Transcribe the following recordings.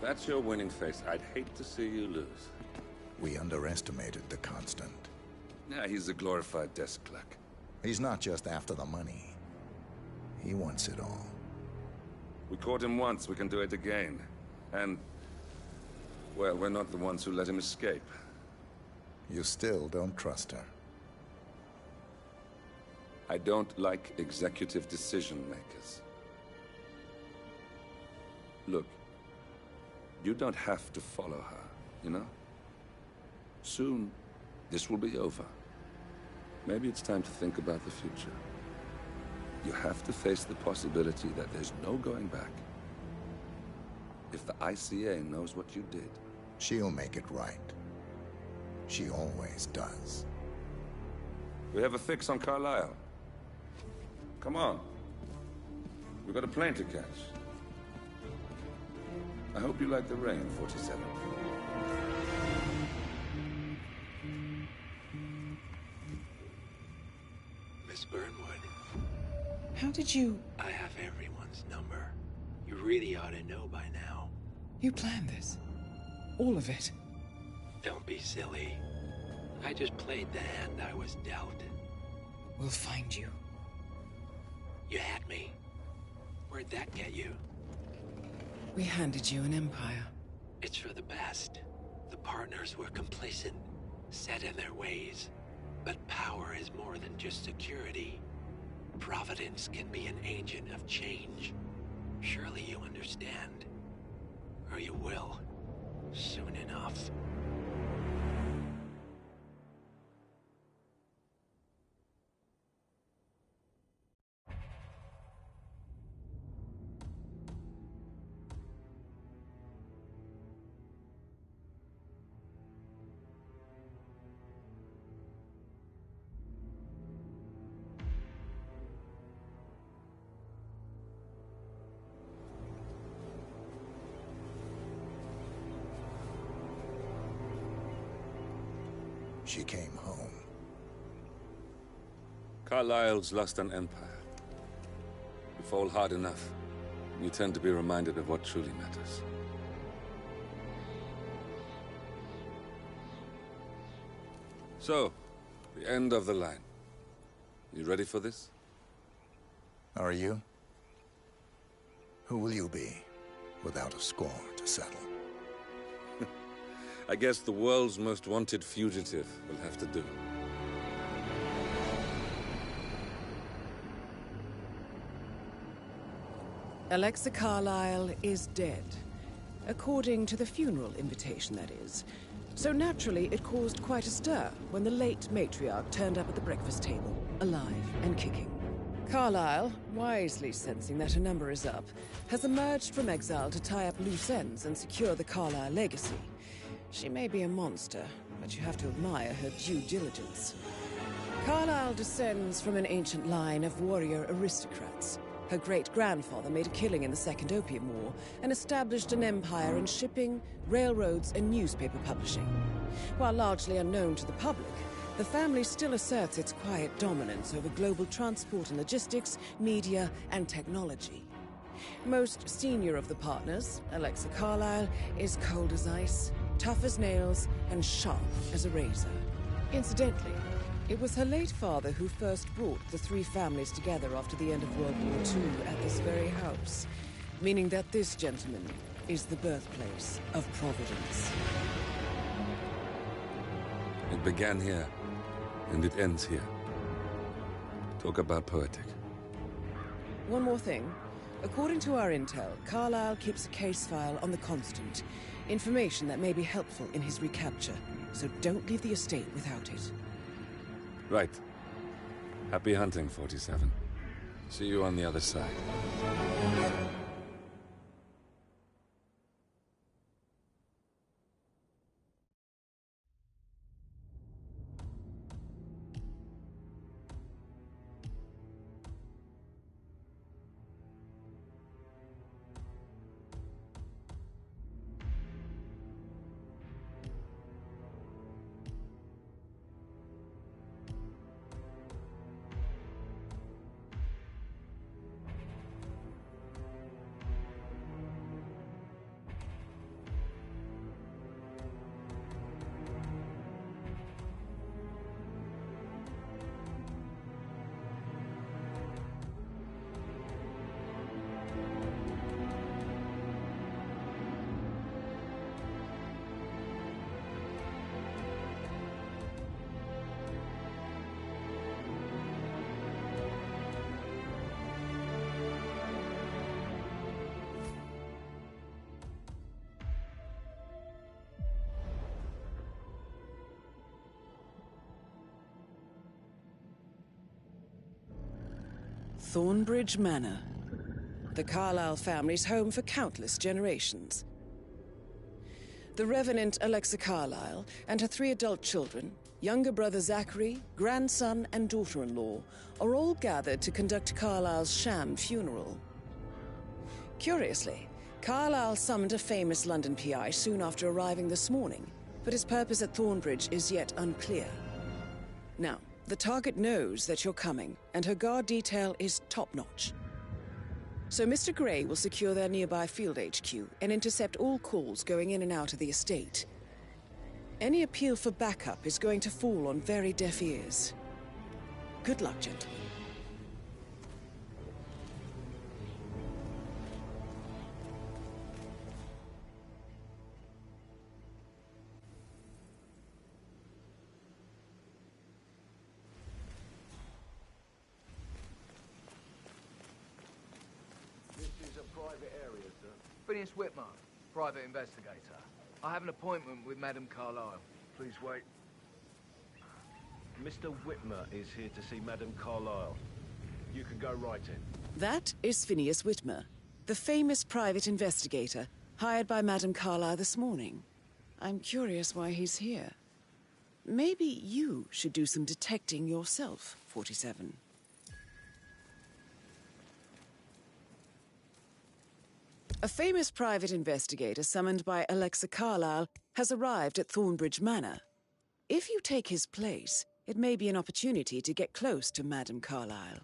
that's your winning face, I'd hate to see you lose. We underestimated the Constant. Yeah, he's a glorified desk clerk. He's not just after the money. He wants it all. We caught him once, we can do it again. And, well, we're not the ones who let him escape. You still don't trust her. I don't like executive decision makers. Look, you don't have to follow her, you know? Soon, this will be over. Maybe it's time to think about the future. You have to face the possibility that there's no going back. If the ICA knows what you did... She'll make it right. She always does. We have a fix on Carlisle. Come on. We've got a plane to catch. I hope you like the rain, 47. Miss Burnwood. How did you... I have everyone's number. You really ought to know by now. You planned this? All of it? Don't be silly. I just played the hand I was dealt. We'll find you. You had me. Where'd that get you? We handed you an empire. It's for the best. The partners were complacent, set in their ways. But power is more than just security. Providence can be an agent of change. Surely you understand. Or you will. Soon enough. She came home. Carlisle's lost an empire. You fall hard enough, you tend to be reminded of what truly matters. So, the end of the line. You ready for this? Are you? Who will you be, without a score to settle? I guess the world's most wanted fugitive will have to do. Alexa Carlisle is dead. According to the funeral invitation, that is. So naturally, it caused quite a stir when the late matriarch turned up at the breakfast table, alive and kicking. Carlisle, wisely sensing that her number is up, has emerged from exile to tie up loose ends and secure the Carlisle legacy. She may be a monster, but you have to admire her due diligence. Carlisle descends from an ancient line of warrior aristocrats. Her great-grandfather made a killing in the Second Opium War and established an empire in shipping, railroads, and newspaper publishing. While largely unknown to the public, the family still asserts its quiet dominance over global transport and logistics, media, and technology. Most senior of the partners, Alexa Carlisle, is cold as ice, tough as nails, and sharp as a razor. Incidentally, it was her late father who first brought the three families together after the end of World War II at this very house, meaning that this gentleman is the birthplace of Providence. It began here, and it ends here. Talk about poetic. One more thing. According to our intel, Carlisle keeps a case file on the Constant. Information that may be helpful in his recapture, so don't leave the estate without it. Right. Happy hunting, 47. See you on the other side. Thornbridge Manor, the Carlyle family's home for countless generations. The Revenant Alexa Carlyle and her 3 adult children, younger brother Zachary, grandson, and daughter-in-law, are all gathered to conduct Carlyle's sham funeral. Curiously, Carlyle summoned a famous London PI soon after arriving this morning, but his purpose at Thornbridge is yet unclear. Now, the target knows that you're coming, and her guard detail is top-notch. So Mr. Gray will secure their nearby field HQ and intercept all calls going in and out of the estate. Any appeal for backup is going to fall on very deaf ears. Good luck, gentlemen. Phineas Whitman, private investigator. I have an appointment with Madame Carlyle. Please wait. Mr. Whitmer is here to see Madame Carlyle. You can go right in. That is Phineas Whitmer, the famous private investigator hired by Madame Carlyle this morning. I'm curious why he's here. Maybe you should do some detecting yourself, 47. A famous private investigator summoned by Alexa Carlyle has arrived at Thornbridge Manor. If you take his place, it may be an opportunity to get close to Madame Carlyle.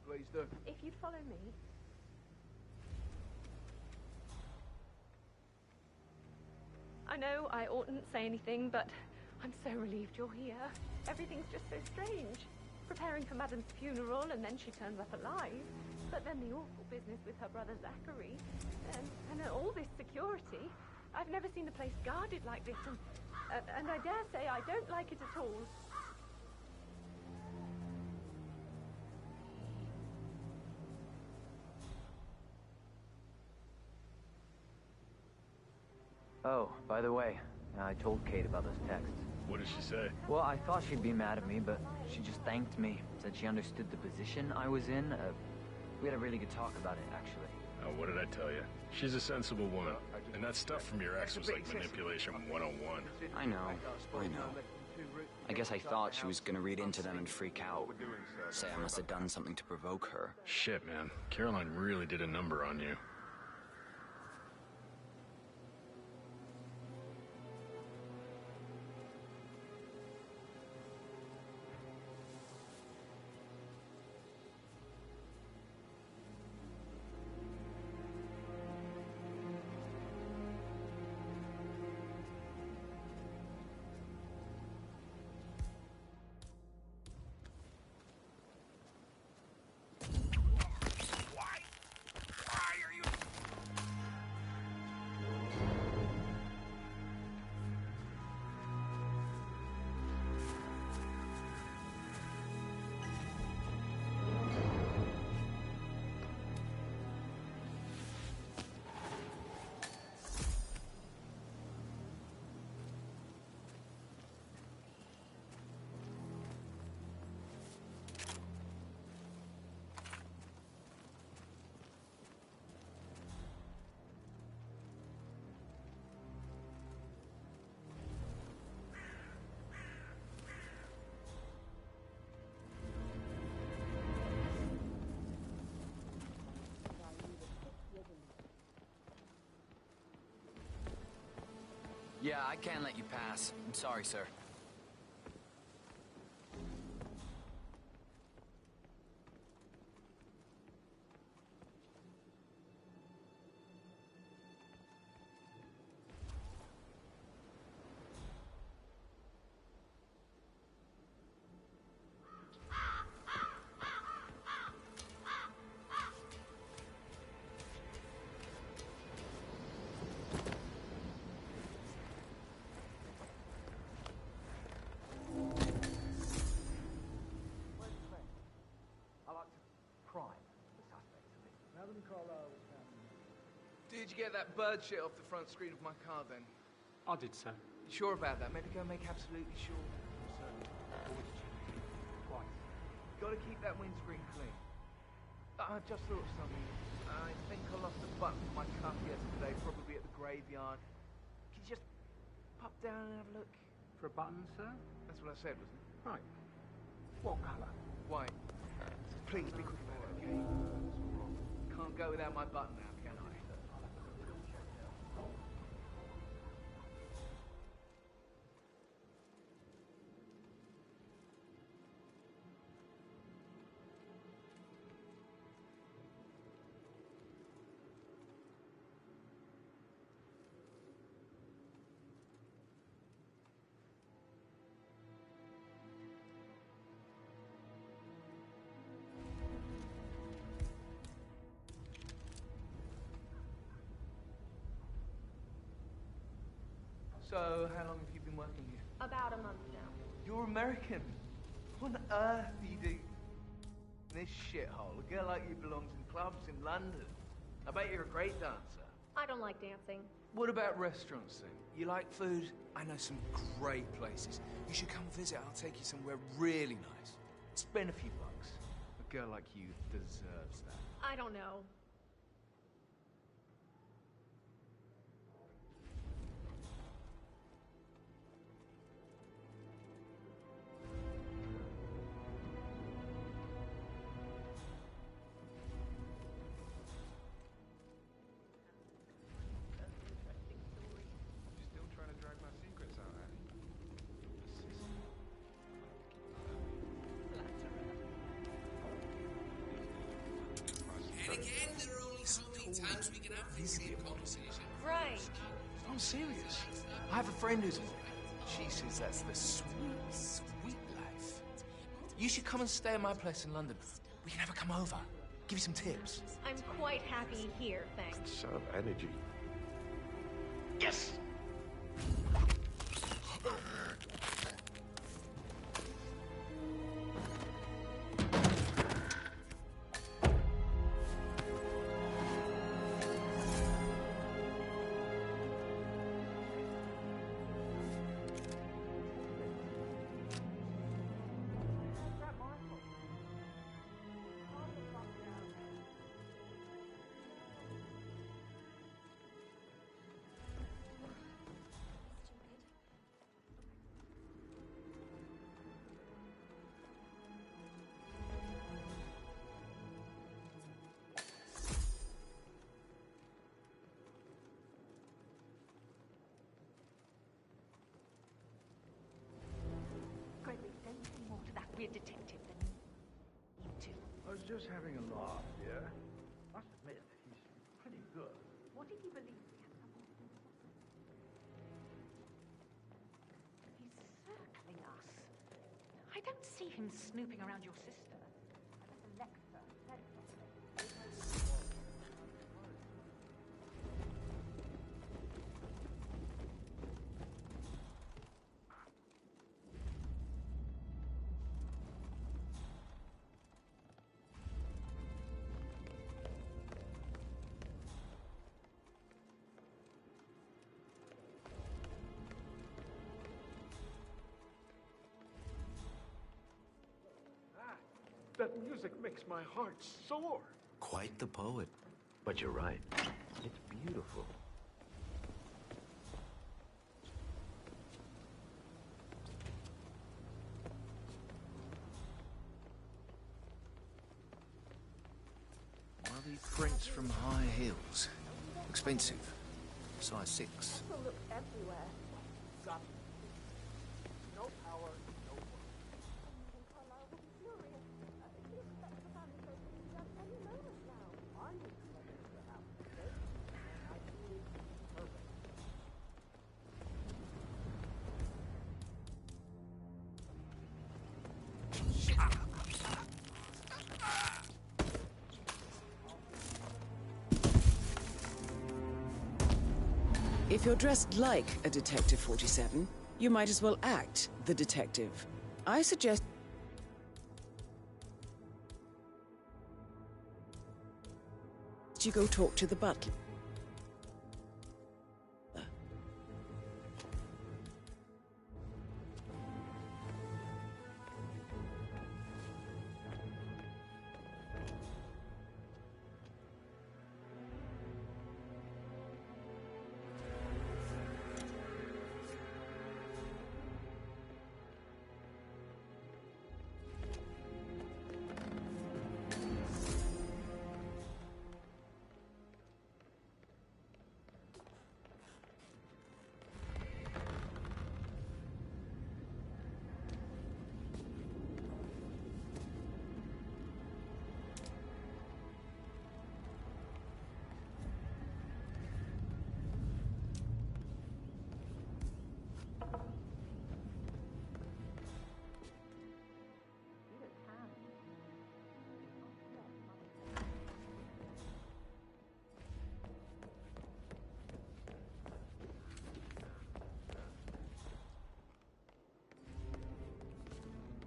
Please do. If you'd follow me. I know I oughtn't say anything, but I'm so relieved you're here. Everything's just so strange. Preparing for Madame's funeral, and then she turns up alive. But then the awful business with her brother Zachary. And all this security. I've never seen the place guarded like this, and I dare say I don't like it at all. Oh, by the way, I told Kate about those texts. What did she say? Well, I thought she'd be mad at me, but she just thanked me. Said she understood the position I was in. We had a really good talk about it, actually. Oh, what did I tell you? She's a sensible woman. And that stuff from your ex was like manipulation 101. I know. I guess I thought she was gonna read into them and freak out. Say I must have done something to provoke her. Shit, man. Caroline really did a number on you. Why are you Yeah, I can't let you pass. I'm sorry, sir. Did you get that bird shit off the front screen of my car then? I did, sir. You sure about that? Maybe go make absolutely sure. Sir, always checking. Twice. Gotta keep that windscreen clean. I just thought of something. I think I lost a button for my cuff yesterday, probably at the graveyard. Can you just pop down and have a look? For a button, sir? That's what I said, wasn't it? Right. What colour? White. Please be quick about it, okay? Can't go without my button now, can I? So, how long have you been working here? About a month now. You're American. What on earth do you do in this shithole? A girl like you belongs in clubs in London. I bet you're a great dancer. I don't like dancing. What about restaurants then? You like food? I know some great places. You should come visit. I'll take you somewhere really nice. Spend a few bucks. A girl like you deserves that. I don't know. Again, there are only so many times we can have this same conversation. Right. I'm serious. I have a friend who's a lawyer. She says that's the sweet, sweet life. You should come and stay at my place in London. We can have her come over. Give you some tips. I'm quite happy here, thanks. Son of energy. Yes! We're detective than you two. I was just having a laugh, dear. Must admit, he's pretty good. What did he believe we had some more? He's circling us. I don't see him snooping around your sister. I bet Alexa said something. That music makes my heart soar. Quite the poet. But you're right. It's beautiful. One of these prints from High Heels. Expensive. Size 6. People look everywhere. got this. No power, no work. Carlisle will be furious. He expects the family to be done any moment now. I would expect it to happen today, and I believe perfect. If you're dressed like a Detective 47, you might as well act the detective. I suggest you go talk to the butler.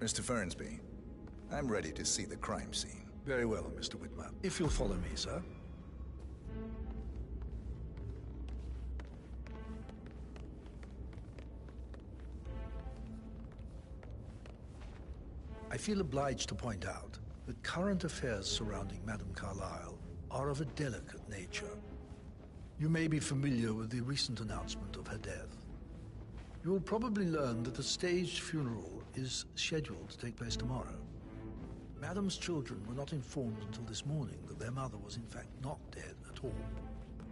Mr. Fernsby, I'm ready to see the crime scene. Very well, Mr. Whitman. If you'll follow me, sir. I feel obliged to point out that current affairs surrounding Madame Carlisle are of a delicate nature. You may be familiar with the recent announcement of her death. You will probably learn that a staged funeral is scheduled to take place tomorrow. Madame's children were not informed until this morning that their mother was in fact not dead at all.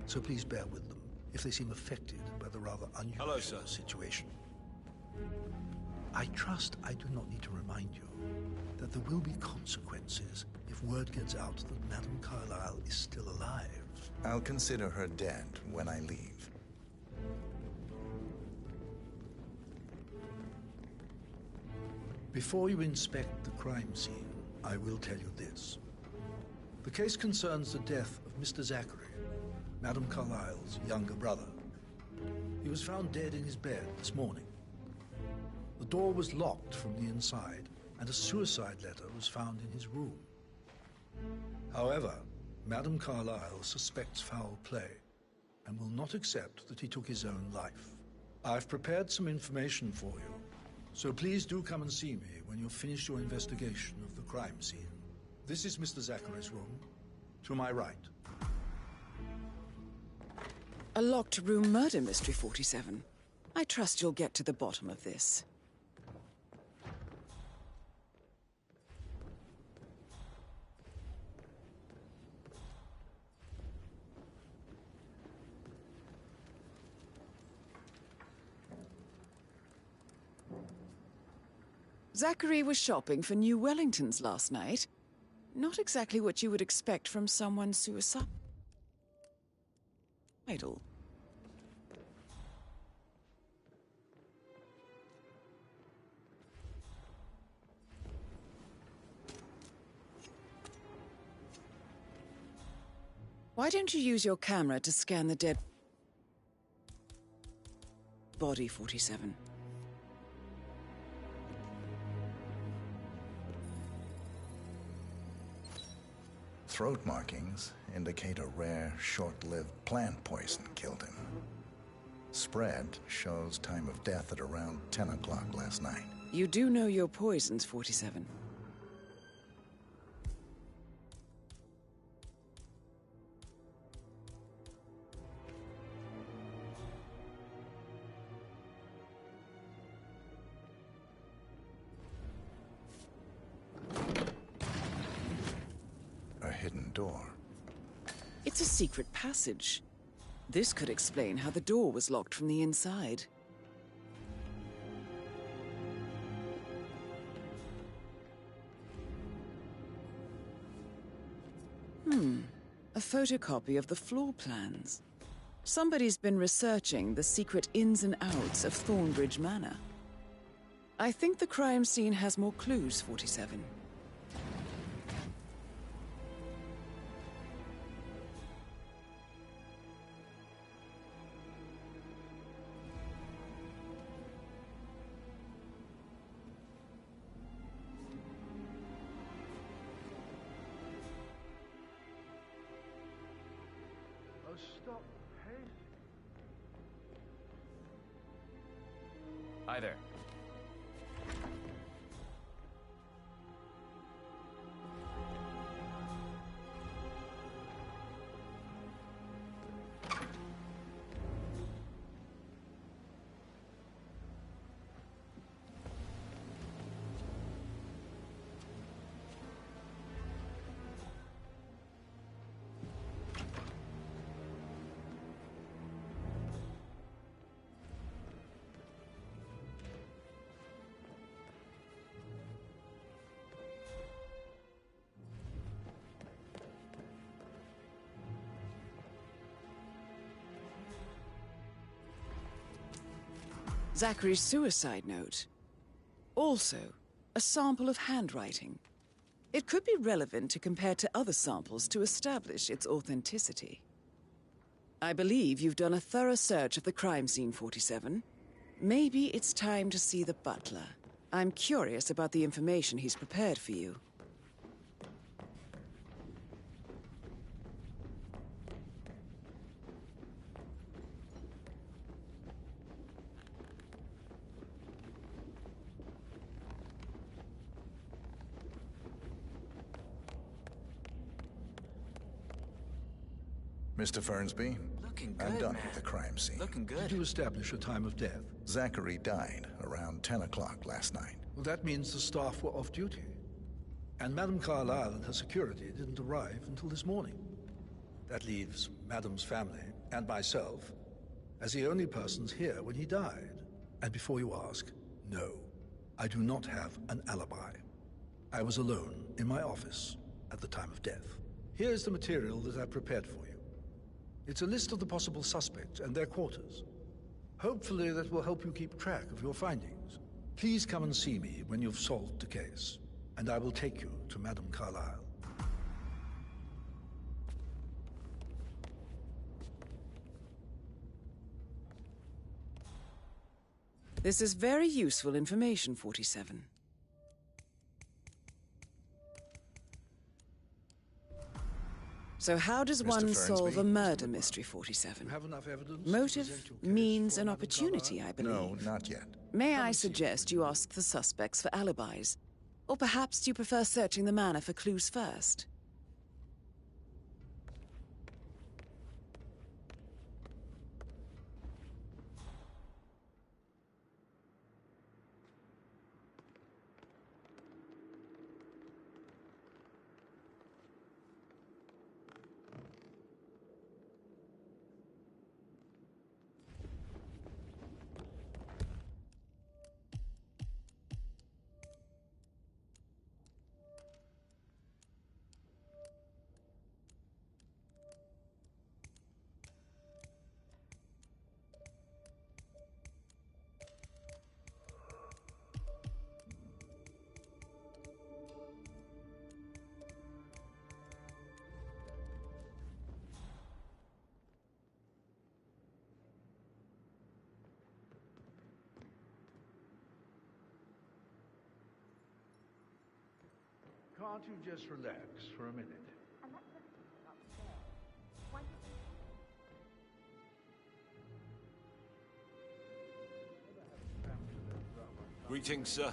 So please bear with them if they seem affected by the rather unusual situation. I trust I do not need to remind you that there will be consequences if word gets out that Madame Carlisle is still alive. I'll consider her dead when I leave. Before you inspect the crime scene, I will tell you this. The case concerns the death of Mr. Zachary, Madame Carlisle's younger brother. He was found dead in his bed this morning. The door was locked from the inside, and a suicide letter was found in his room. However, Madame Carlisle suspects foul play and will not accept that he took his own life. I've prepared some information for you, so please do come and see me when you've finished your investigation of the crime scene. This is Mr. Zachary's room, to my right. A locked room murder mystery, 47. I trust you'll get to the bottom of this. Zachary was shopping for new Wellingtons last night. Not exactly what you would expect from someone suicidal. Why don't you use your camera to scan the dead body, 47? Throat markings indicate a rare, short-lived plant poison killed him. Spread shows time of death at around 10 o'clock last night. You do know your poisons, 47. A hidden door. It's a secret passage. This could explain how the door was locked from the inside. A photocopy of the floor plans. Somebody's been researching the secret ins and outs of Thornbridge Manor. I think the crime scene has more clues, 47. Stop. Hey. Hi there. Zachary's suicide note. Also, a sample of handwriting. It could be relevant to compare to other samples to establish its authenticity. I believe you've done a thorough search of the crime scene, 47. Maybe it's time to see the butler. I'm curious about the information he's prepared for you. Mr. Fernsby, Looking good, I'm done man. with the crime scene. Looking good. Did you establish a time of death? Zachary died around 10 o'clock last night. Well, that means the staff were off duty. And Madame Carlyle and her security didn't arrive until this morning. That leaves Madame's family and myself as the only persons here when he died. And before you ask, no, I do not have an alibi. I was alone in my office at the time of death. Here's the material that I prepared for you. It's a list of the possible suspects and their quarters. Hopefully that will help you keep track of your findings. Please come and see me when you've solved the case, and I will take you to Madame Carlyle. This is very useful information, 47. So how does Mr. one Fernsby? solve a murder mystery, 47? Have enough evidence to Motive, present your case means, for and Madame opportunity, Carlyle? I believe. No, not yet. May Come I and see me suggest when you you ask the suspects for alibis? Or perhaps you prefer searching the manor for clues first? Can't you just relax for a minute? Greetings, sir.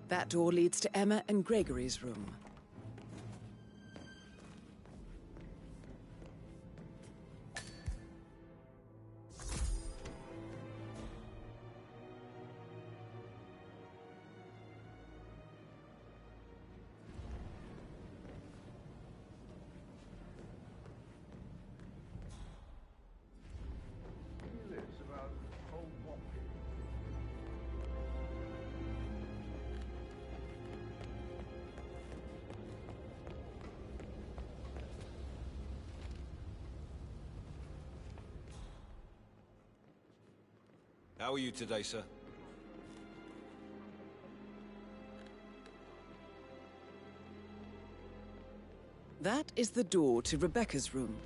That door leads to Emma and Gregory's room. How are you today, sir? That is the door to Rebecca's room.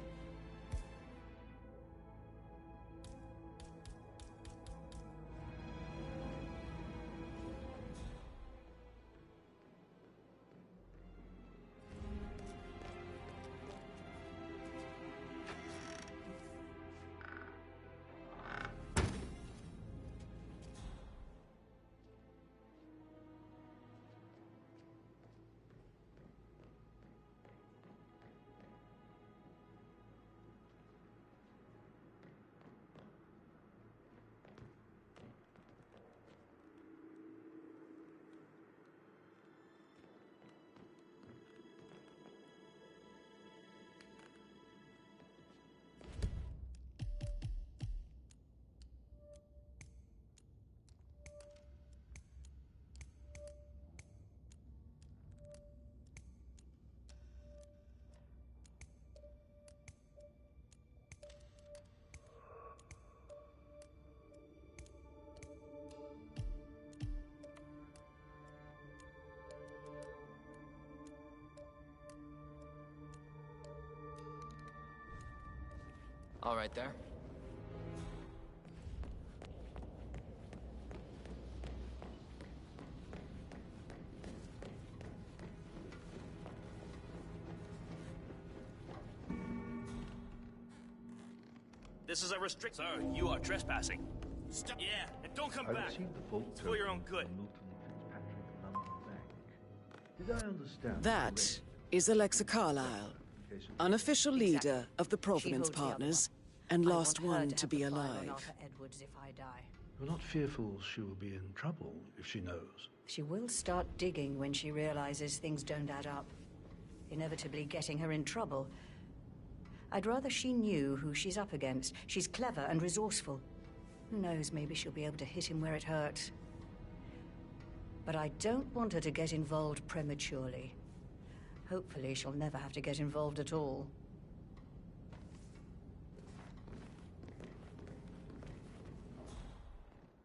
All right there. This is a restrict. Sir, you are trespassing. Stop. Yeah, and don't come back. It's for your own good. Did I understand? That is Alexa Carlyle, unofficial leader of the Providence Partners, and last one to be alive. Edwards if I die. You're not fearful she will be in trouble if she knows? She will start digging when she realizes things don't add up, inevitably getting her in trouble. I'd rather she knew who she's up against. She's clever and resourceful. Who knows, maybe she'll be able to hit him where it hurts. But I don't want her to get involved prematurely. Hopefully she'll never have to get involved at all.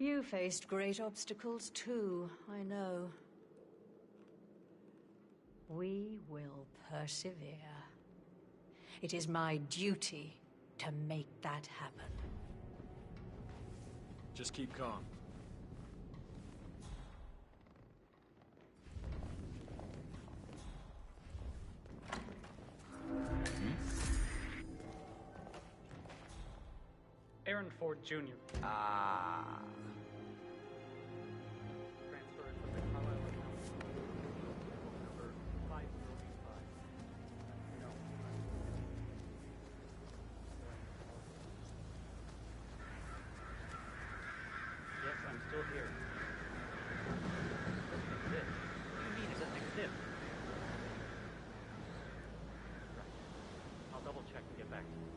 You faced great obstacles too, I know. We will persevere. It is my duty to make that happen. Just keep calm. Aaron Ford Jr. Ah. Transfer from the Carlisle account. Number 5085. No. Yes, I'm still here. Doesn't exist. What do you mean it doesn't exist? I'll double check and get back to you.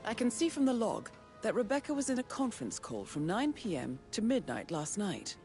I can see from the log that Rebecca was in a conference call from 9 p.m. to midnight last night.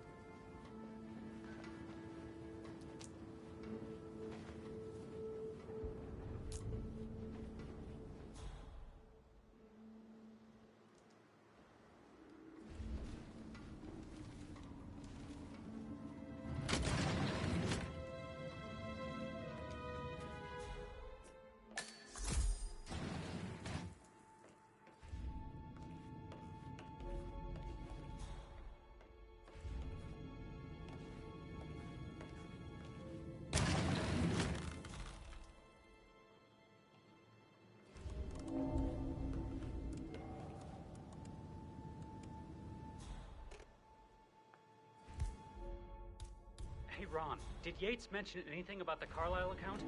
Ron, did Yates mention anything about the Carlisle account?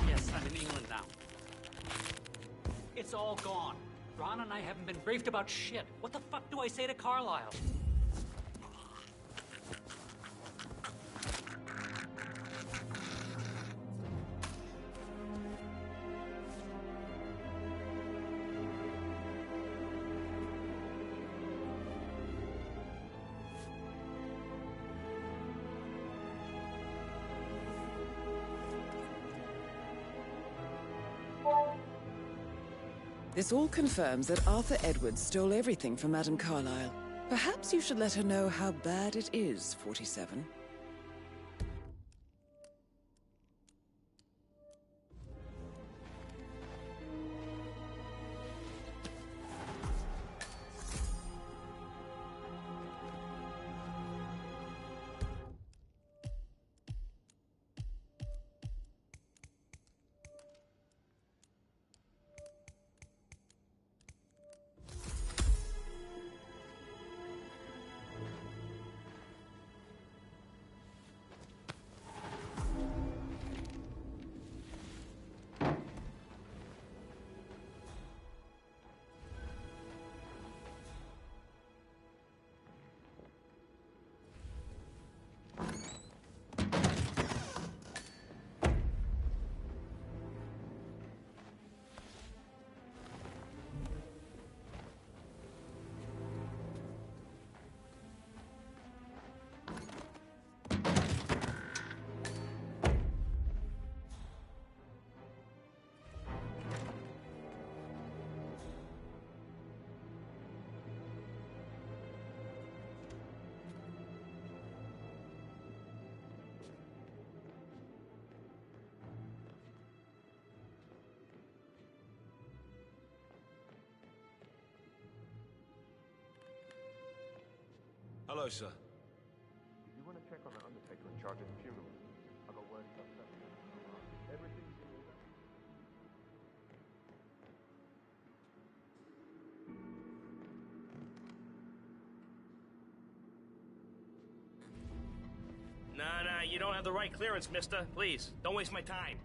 Yes, I'm in England now. It's all gone. Ron and I haven't been briefed about shit. What the fuck do I say to Carlisle? This all confirms that Arthur Edwards stole everything from Madame Carlyle. Perhaps you should let her know how bad it is, 47. Hello, sir. If you want to check on the undertaker in charge of the funeral, I got word stuff. Everything's in order. Nah, you don't have the right clearance, mister. Please, don't waste my time.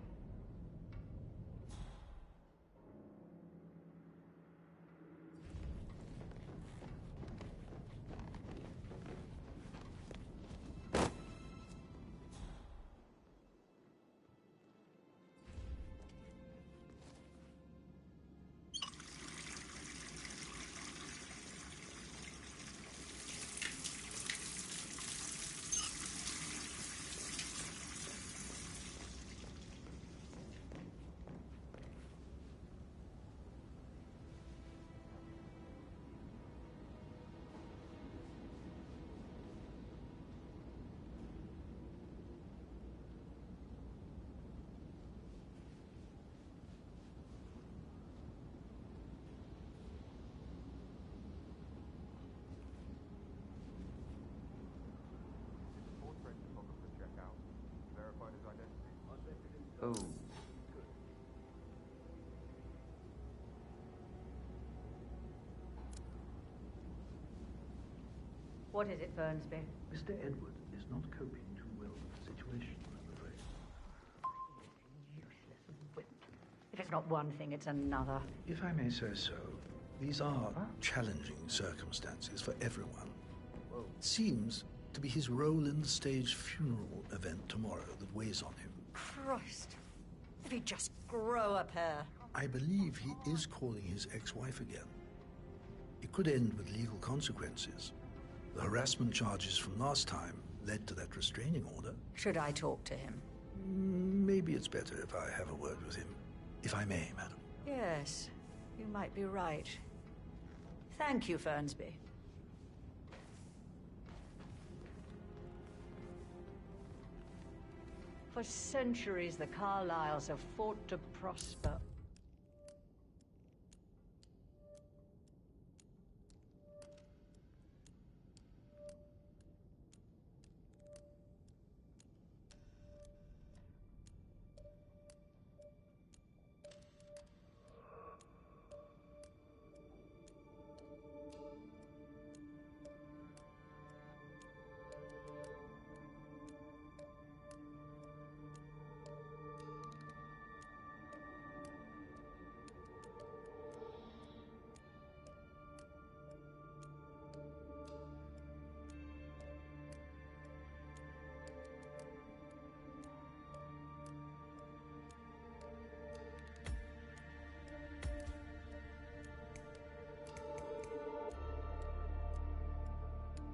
Oh. What is it, Fernsby? Mr. Edward is not coping too well with the situation, I'm afraid. Useless wimp. If it's not one thing, it's another. If I may say so, these are challenging circumstances for everyone. It seems to be his role in the staged funeral event tomorrow that weighs on him. Christ. If he'd just grow a pair. I believe he is calling his ex-wife again. It could end with legal consequences. The harassment charges from last time led to that restraining order. Should I talk to him? Maybe it's better if I have a word with him. If I may, madam. Yes, you might be right. Thank you, Fernsby. For centuries, the Carlyles have fought to prosper